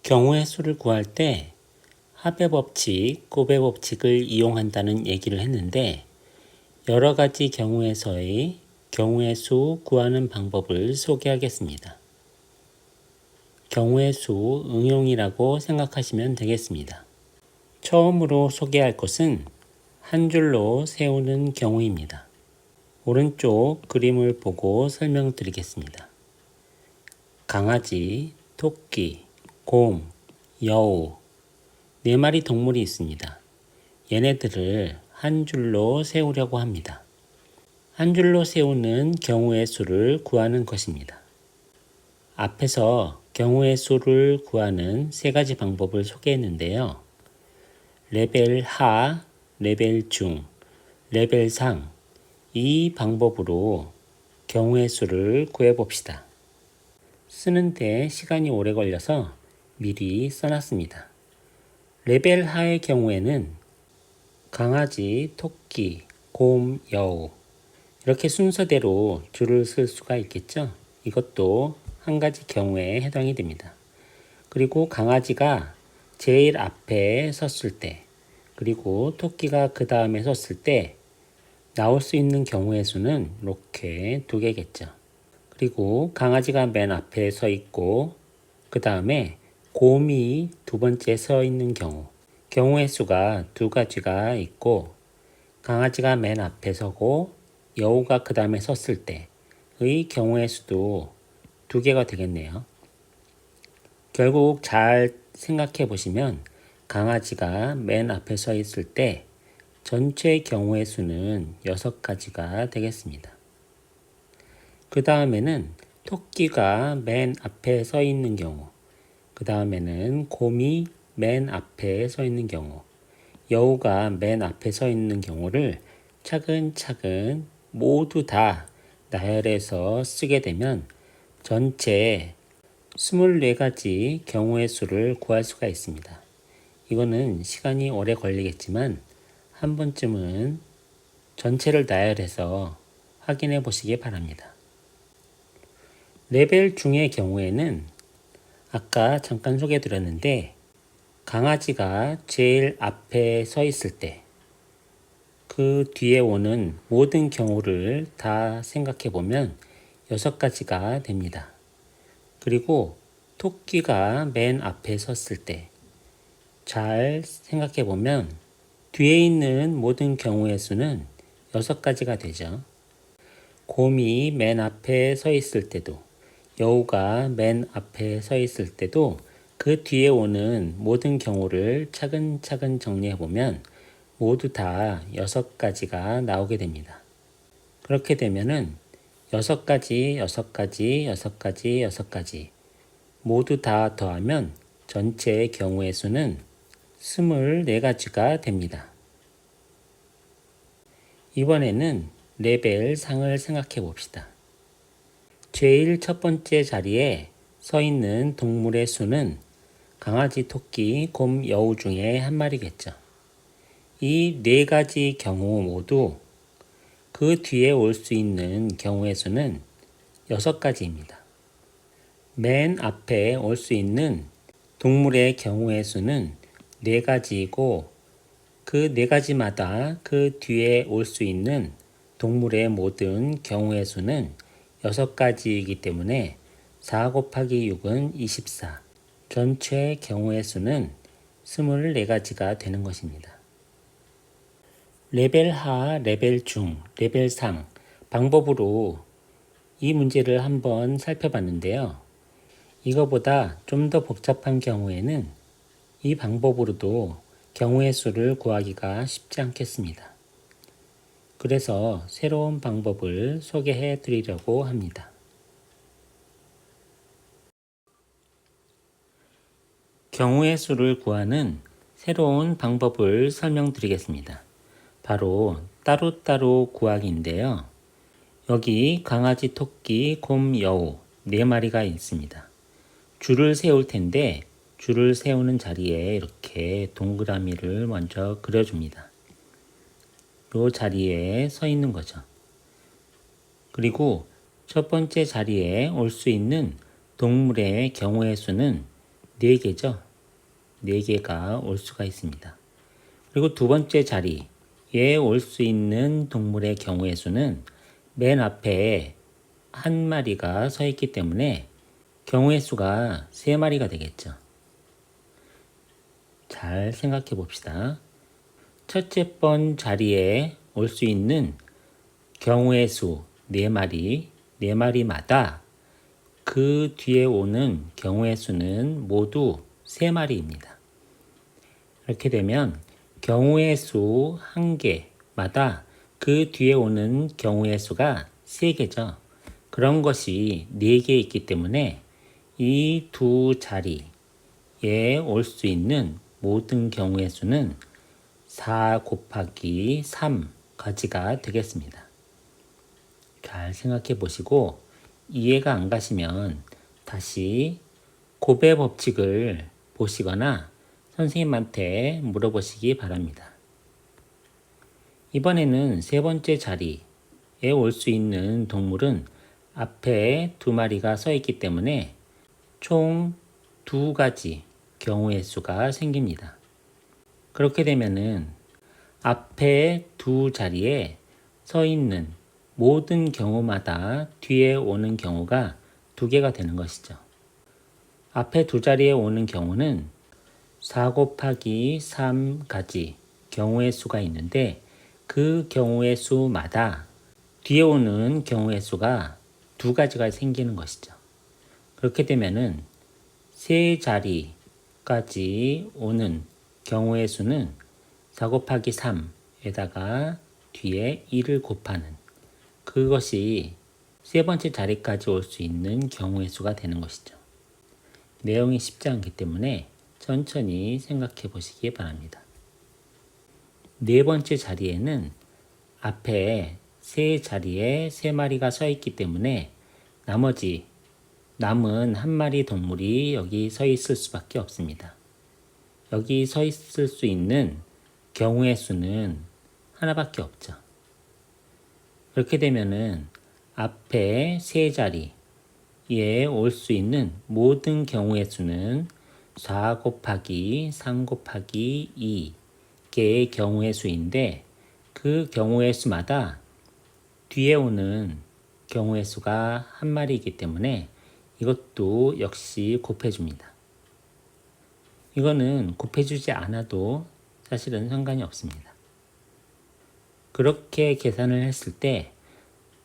경우의 수를 구할 때 합의 법칙, 곱의 법칙을 이용한다는 얘기를 했는데 여러 가지 경우에서의 경우의 수 구하는 방법을 소개하겠습니다. 경우의 수 응용이라고 생각하시면 되겠습니다. 처음으로 소개할 것은 한 줄로 세우는 경우입니다. 오른쪽 그림을 보고 설명드리겠습니다. 강아지, 토끼, 곰, 여우, 4마리 동물이 있습니다. 얘네들을 한 줄로 세우려고 합니다. 한 줄로 세우는 경우의 수를 구하는 것입니다. 앞에서 경우의 수를 구하는 3가지 방법을 소개했는데요. 레벨 하, 레벨 중, 레벨 상, 이 방법으로 경우의 수를 구해봅시다. 쓰는데 시간이 오래 걸려서 미리 써놨습니다. 레벨 하의 경우에는 강아지, 토끼, 곰, 여우 이렇게 순서대로 줄을 쓸 수가 있겠죠. 이것도 한 가지 경우에 해당이 됩니다. 그리고 강아지가 제일 앞에 섰을 때 그리고 토끼가 그 다음에 섰을 때 나올 수 있는 경우의 수는 이렇게 2개겠죠. 그리고 강아지가 맨 앞에 서 있고 그 다음에 곰이 2번째 서 있는 경우의 수가 2가지가 있고 강아지가 맨 앞에 서고 여우가 그 다음에 섰을 때의 경우의 수도 2개가 되겠네요. 결국 잘 생각해 보시면 강아지가 맨 앞에 서 있을 때 전체 경우의 수는 6가지가 되겠습니다. 그 다음에는 토끼가 맨 앞에 서 있는 경우, 그 다음에는 곰이 맨 앞에 서 있는 경우, 여우가 맨 앞에 서 있는 경우를 차근차근 모두 다 나열해서 쓰게 되면 전체 24가지 경우의 수를 구할 수가 있습니다. 이거는 시간이 오래 걸리겠지만 한 번쯤은 전체를 나열해서 확인해 보시기 바랍니다. 레벨 중의 경우에는 아까 잠깐 소개해 드렸는데 강아지가 제일 앞에 서 있을 때 그 뒤에 오는 모든 경우를 다 생각해 보면 6가지가 됩니다. 그리고 토끼가 맨 앞에 섰을 때 잘 생각해 보면 뒤에 있는 모든 경우의 수는 6가지가 되죠. 곰이 맨 앞에 서 있을 때도 여우가 맨 앞에 서 있을 때도 그 뒤에 오는 모든 경우를 차근차근 정리해 보면 모두 다 6가지가 나오게 됩니다. 그렇게 되면은 6가지, 6가지, 6가지, 6가지 모두 다 더하면 전체 경우의 수는 24가지가 됩니다. 이번에는 레벨 상을 생각해 봅시다. 제일 첫 번째 자리에 서 있는 동물의 수는 강아지, 토끼, 곰, 여우 중에 한 마리겠죠. 이 4가지 경우 모두 그 뒤에 올 수 있는 경우의 수는 6가지입니다. 맨 앞에 올 수 있는 동물의 경우의 수는 4가지이고 그 4가지마다 그 뒤에 올 수 있는 동물의 모든 경우의 수는 6가지이기 때문에 4 곱하기 6은 24. 전체 경우의 수는 24가지가 되는 것입니다. 레벨 하, 레벨 중, 레벨 상 방법으로 이 문제를 한번 살펴봤는데요. 이거보다 좀 더 복잡한 경우에는 이 방법으로도 경우의 수를 구하기가 쉽지 않겠습니다. 그래서 새로운 방법을 소개해 드리려고 합니다. 경우의 수를 구하는 새로운 방법을 설명드리겠습니다. 바로 따로따로 구하기인데요. 여기 강아지, 토끼, 곰, 여우 4마리가 있습니다. 줄을 세울 텐데 줄을 세우는 자리에 이렇게 동그라미를 먼저 그려줍니다. 이 자리에 서 있는 거죠. 그리고 첫 번째 자리에 올 수 있는 동물의 경우의 수는 4개죠. 4개가 올 수가 있습니다. 그리고 두 번째 자리에 올 수 있는 동물의 경우의 수는 맨 앞에 한 마리가 서 있기 때문에 경우의 수가 3마리가 되겠죠. 잘 생각해 봅시다. 첫째 번 자리에 올 수 있는 경우의 수 4마리, 4마리마다 그 뒤에 오는 경우의 수는 모두 3마리입니다. 이렇게 되면 경우의 수 1개마다 그 뒤에 오는 경우의 수가 3개죠. 그런 것이 4개 있기 때문에 이 두 자리에 올 수 있는 모든 경우의 수는 4 곱하기 3가지가 되겠습니다. 잘 생각해 보시고 이해가 안 가시면 다시 곱의 법칙을 보시거나 선생님한테 물어보시기 바랍니다. 이번에는 세 번째 자리에 올 수 있는 동물은 앞에 2마리가 서 있기 때문에 총 2가지 경우의 수가 생깁니다. 그렇게 되면은 앞에 2 자리에 서 있는 모든 경우마다 뒤에 오는 경우가 2개가 되는 것이죠. 앞에 2 자리에 오는 경우는 4 곱하기 3가지 경우의 수가 있는데 그 경우의 수마다 뒤에 오는 경우의 수가 2가지가 생기는 것이죠. 그렇게 되면은 3자리까지 오는 경우의 수는 4 곱하기 3에다가 뒤에 1을 곱하는 그것이 세 번째 자리까지 올 수 있는 경우의 수가 되는 것이죠. 내용이 쉽지 않기 때문에 천천히 생각해 보시기 바랍니다. 네 번째 자리에는 앞에 세 자리에 3마리가 서 있기 때문에 나머지 남은 한 마리 동물이 여기 서 있을 수밖에 없습니다. 여기 서 있을 수 있는 경우의 수는 하나밖에 없죠. 그렇게 되면은 앞에 세 자리에 올 수 있는 모든 경우의 수는 4 곱하기 3 곱하기 2개의 경우의 수인데 그 경우의 수마다 뒤에 오는 경우의 수가 한 마리이기 때문에 이것도 역시 곱해줍니다. 이거는 곱해주지 않아도 사실은 상관이 없습니다. 그렇게 계산을 했을 때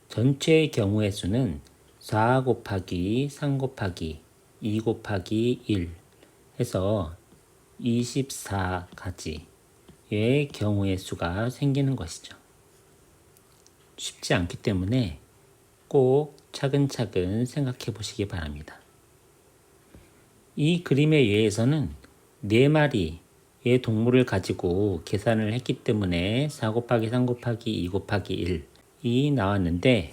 전체의 경우의 수는 4 곱하기 3 곱하기 2 곱하기 1 해서 24가지의 경우의 수가 생기는 것이죠. 쉽지 않기 때문에 꼭 차근차근 생각해 보시기 바랍니다. 이 그림에 의해서는 4마리의 동물을 가지고 계산을 했기 때문에 4 곱하기 3 곱하기 2 곱하기 1이 나왔는데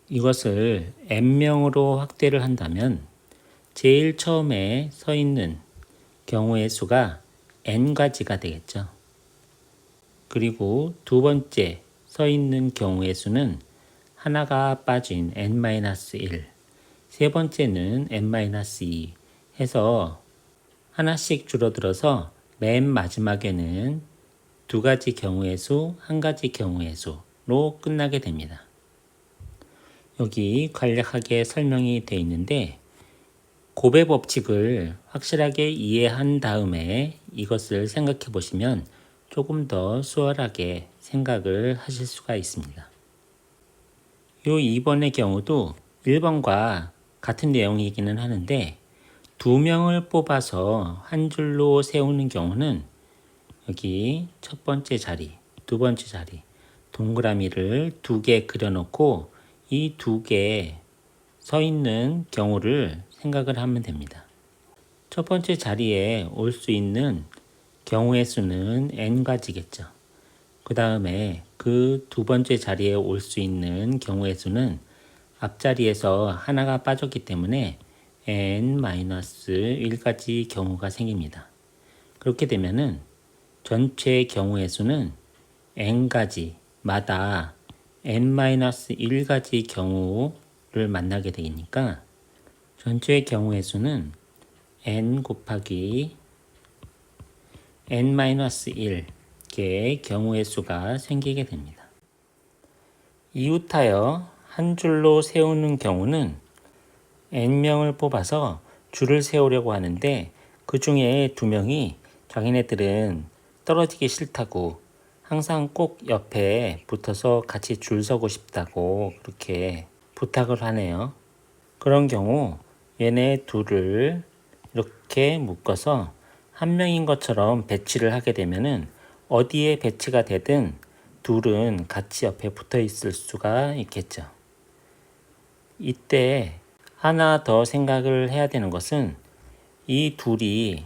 이것을 n명으로 확대를 한다면 제일 처음에 서 있는 경우의 수가 n가지가 되겠죠. 그리고 두 번째 서 있는 경우의 수는 하나가 빠진 n-1, 세 번째는 n-2 해서 하나씩 줄어들어서 맨 마지막에는 2가지 경우의 수, 1가지 경우의 수로 끝나게 됩니다. 여기 간략하게 설명이 되어 있는데 곱의 법칙을 확실하게 이해한 다음에 이것을 생각해 보시면 조금 더 수월하게 생각을 하실 수가 있습니다. 요 2번의 경우도 1번과 같은 내용이기는 하는데 2명을 뽑아서 한 줄로 세우는 경우는 여기 첫 번째 자리, 두 번째 자리 동그라미를 2개 그려놓고 이 2개 서 있는 경우를 생각을 하면 됩니다. 첫 번째 자리에 올 수 있는 경우의 수는 n가지겠죠. 그 다음에 그 두 번째 자리에 올 수 있는 경우의 수는 앞자리에서 하나가 빠졌기 때문에 n-1가지 경우가 생깁니다. 그렇게 되면은 전체 경우의 수는 n가지마다 n-1가지 경우를 만나게 되니까 전체 경우의 수는 n 곱하기 n-1의 경우의 수가 생기게 됩니다. 이웃하여 한 줄로 세우는 경우는 n명을 뽑아서 줄을 세우려고 하는데 그 중에 2명이 자기네들은 떨어지기 싫다고 항상 꼭 옆에 붙어서 같이 줄 서고 싶다고 그렇게 부탁을 하네요. 그런 경우 얘네 둘을 이렇게 묶어서 한 명인 것처럼 배치를 하게 되면은 어디에 배치가 되든 둘은 같이 옆에 붙어 있을 수가 있겠죠. 이때 하나 더 생각을 해야 되는 것은 이 둘이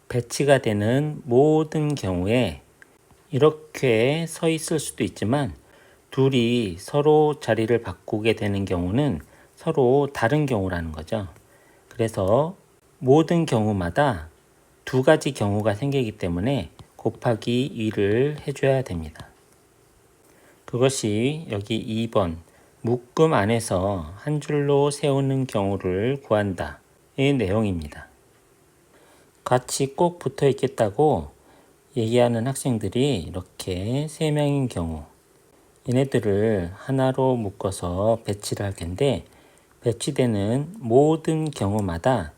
배치가 되는 모든 경우에 이렇게 서 있을 수도 있지만 둘이 서로 자리를 바꾸게 되는 경우는 서로 다른 경우라는 거죠. 그래서 모든 경우마다 2가지 경우가 생기기 때문에 곱하기 2를 해줘야 됩니다. 그것이 여기 2번 묶음 안에서 한 줄로 세우는 경우를 구한다 의 내용입니다. 같이 꼭 붙어 있겠다고 얘기하는 학생들이 이렇게 3명인 경우 얘네들을 하나로 묶어서 배치를 할 텐데 배치되는 모든 경우마다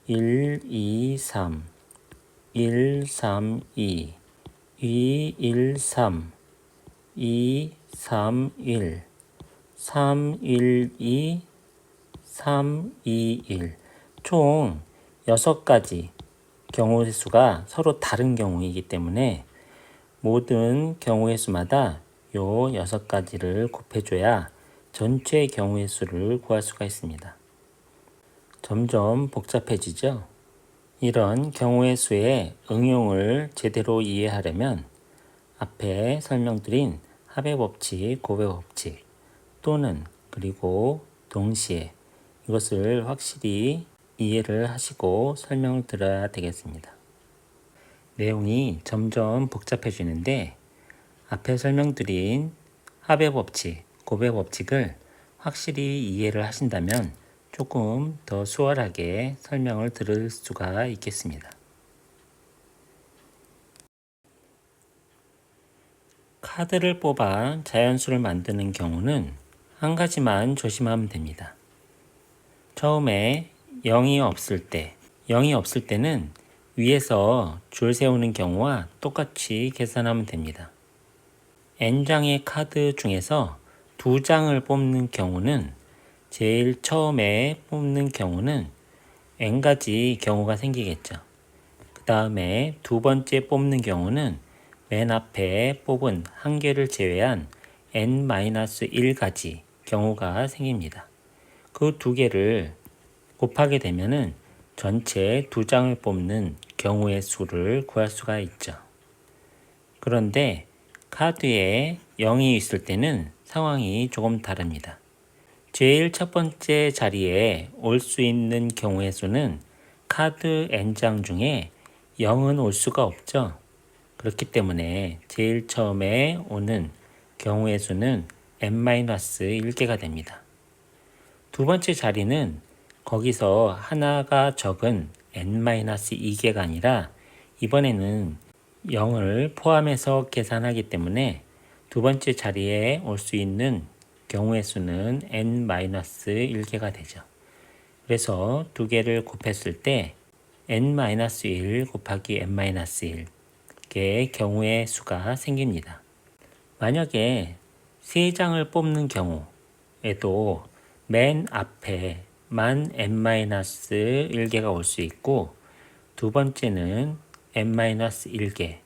1, 2, 3, 1, 3, 2, 2, 1, 3, 2, 3, 1, 3, 1, 2, 3, 2, 1 총 6가지 경우의 수가 서로 다른 경우이기 때문에 모든 경우의 수마다 요 6가지를 곱해줘야 전체 경우의 수를 구할 수가 있습니다. 점점 복잡해지죠? 이런 경우의 수의 응용을 제대로 이해하려면 앞에 설명드린 합의 법칙, 곱의 법칙 또는 그리고 동시에 이것을 확실히 이해를 하시고 설명을 들어야 되겠습니다. 내용이 점점 복잡해지는데 앞에 설명드린 합의 법칙, 곱의 법칙을 확실히 이해를 하신다면 조금 더 수월하게 설명을 들을 수가 있겠습니다. 카드를 뽑아 자연수를 만드는 경우는 한 가지만 조심하면 됩니다. 처음에 0이 없을 때는 위에서 줄 세우는 경우와 똑같이 계산하면 됩니다. n장의 카드 중에서 2장을 뽑는 경우는 제일 처음에 뽑는 경우는 n가지 경우가 생기겠죠. 그 다음에 2번째 뽑는 경우는 맨 앞에 뽑은 한 개를 제외한 n-1가지 경우가 생깁니다. 그 2개를 곱하게 되면은 전체 2장을 뽑는 경우의 수를 구할 수가 있죠. 그런데 카드에 0이 있을 때는 상황이 조금 다릅니다. 제일 첫 번째 자리에 올 수 있는 경우의 수는 카드 n장 중에 0은 올 수가 없죠. 그렇기 때문에 제일 처음에 오는 경우의 수는 n-1개가 됩니다. 두 번째 자리는 거기서 하나가 적은 n-2개가 아니라 이번에는 0을 포함해서 계산하기 때문에 두 번째 자리에 올 수 있는 경우의 수는 n-1개가 되죠. 그래서 두 개를 곱했을 때 n-1 곱하기 n-1의 경우의 수가 생깁니다. 만약에 3장을 뽑는 경우에도 맨 앞에만 n-1개가 올 수 있고 두 번째는 n-1개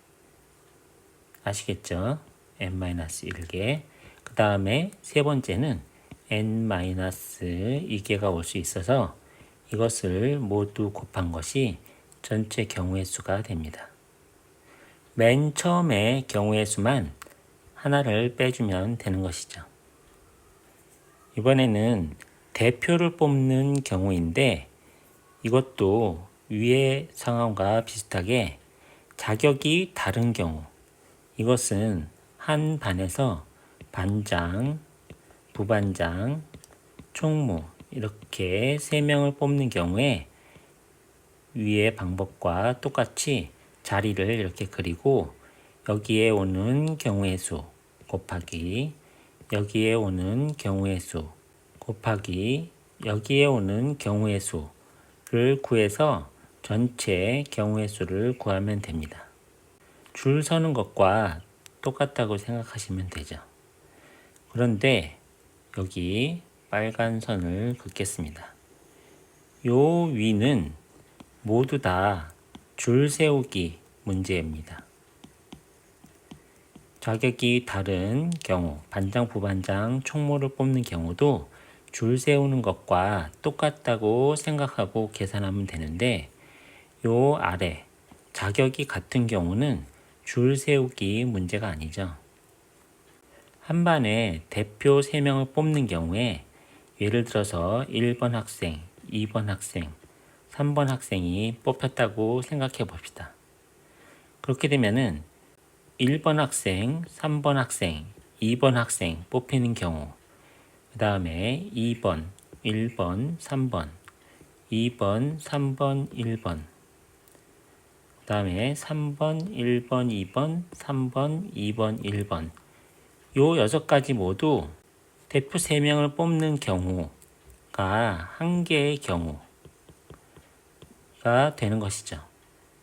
아시겠죠? n-1개 그 다음에 세 번째는 n-2개가 올 수 있어서 이것을 모두 곱한 것이 전체 경우의 수가 됩니다. 맨 처음에 경우의 수만 하나를 빼주면 되는 것이죠. 이번에는 대표를 뽑는 경우인데 이것도 위의 상황과 비슷하게 자격이 다른 경우 이것은 한 반에서 반장, 부반장, 총무 이렇게 3명을 뽑는 경우에 위의 방법과 똑같이 자리를 이렇게 그리고 여기에 오는 경우의 수 곱하기 여기에 오는 경우의 수 곱하기 여기에 오는 경우의 수를 구해서 전체 경우의 수를 구하면 됩니다. 줄 서는 것과 똑같다고 생각하시면 되죠. 그런데 여기 빨간 선을 긋겠습니다. 요 위는 모두 다 줄 세우기 문제입니다. 자격이 다른 경우, 반장, 부반장, 총무를 뽑는 경우도 줄 세우는 것과 똑같다고 생각하고 계산하면 되는데 요 아래 자격이 같은 경우는 줄 세우기 문제가 아니죠. 한 반에 대표 3명을 뽑는 경우에 예를 들어서 1번 학생, 2번 학생, 3번 학생이 뽑혔다고 생각해 봅시다. 그렇게 되면은 1번 학생, 3번 학생, 2번 학생 뽑히는 경우 그 다음에 2번, 1번, 3번, 2번, 3번, 1번 그 다음에 3번, 1번, 2번, 3번, 2번, 1번 요 6가지 모두 대표 3명을 뽑는 경우가 한 개의 경우가 되는 것이죠.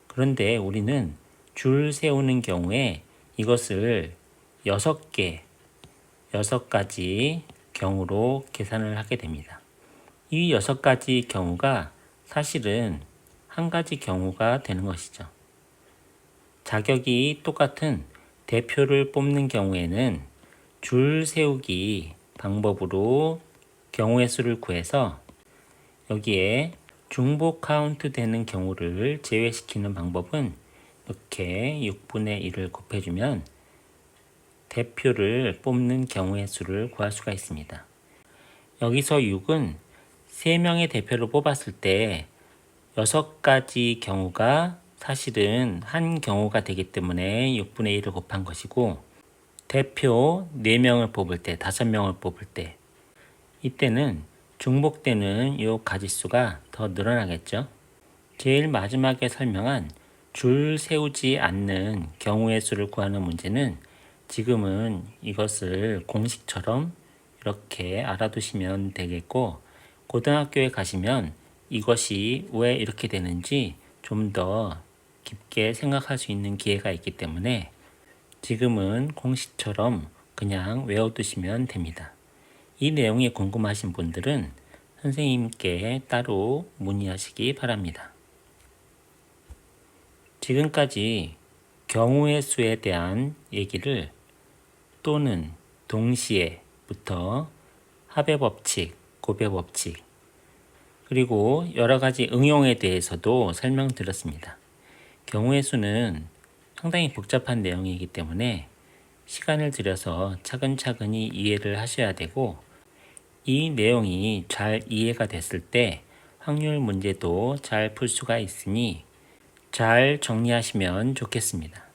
그런데 우리는 줄 세우는 경우에 이것을 6가지 경우로 계산을 하게 됩니다. 이 6가지 경우가 사실은 한 가지 경우가 되는 것이죠. 자격이 똑같은 대표를 뽑는 경우에는 줄 세우기 방법으로 경우의 수를 구해서 여기에 중복 카운트 되는 경우를 제외시키는 방법은 이렇게 6분의 1을 곱해주면 대표를 뽑는 경우의 수를 구할 수가 있습니다. 여기서 6은 3명의 대표를 뽑았을 때 6가지 경우가 사실은 한 경우가 되기 때문에 6분의 1을 곱한 것이고 대표 4명을 뽑을 때, 5명을 뽑을 때 이때는 중복되는 이 가지수가 더 늘어나겠죠. 제일 마지막에 설명한 줄 세우지 않는 경우의 수를 구하는 문제는 지금은 이것을 공식처럼 이렇게 알아두시면 되겠고 고등학교에 가시면 이것이 왜 이렇게 되는지 좀 더 깊게 생각할 수 있는 기회가 있기 때문에 지금은 공식처럼 그냥 외워두시면 됩니다. 이 내용이 궁금하신 분들은 선생님께 따로 문의하시기 바랍니다. 지금까지 경우의 수에 대한 얘기를 또는 동시에부터 합의법칙, 고배법칙 그리고 여러 가지 응용에 대해서도 설명드렸습니다. 경우의 수는 상당히 복잡한 내용이기 때문에 시간을 들여서 차근차근히 이해를 하셔야 되고 이 내용이 잘 이해가 됐을 때 확률 문제도 잘 풀 수가 있으니 잘 정리하시면 좋겠습니다.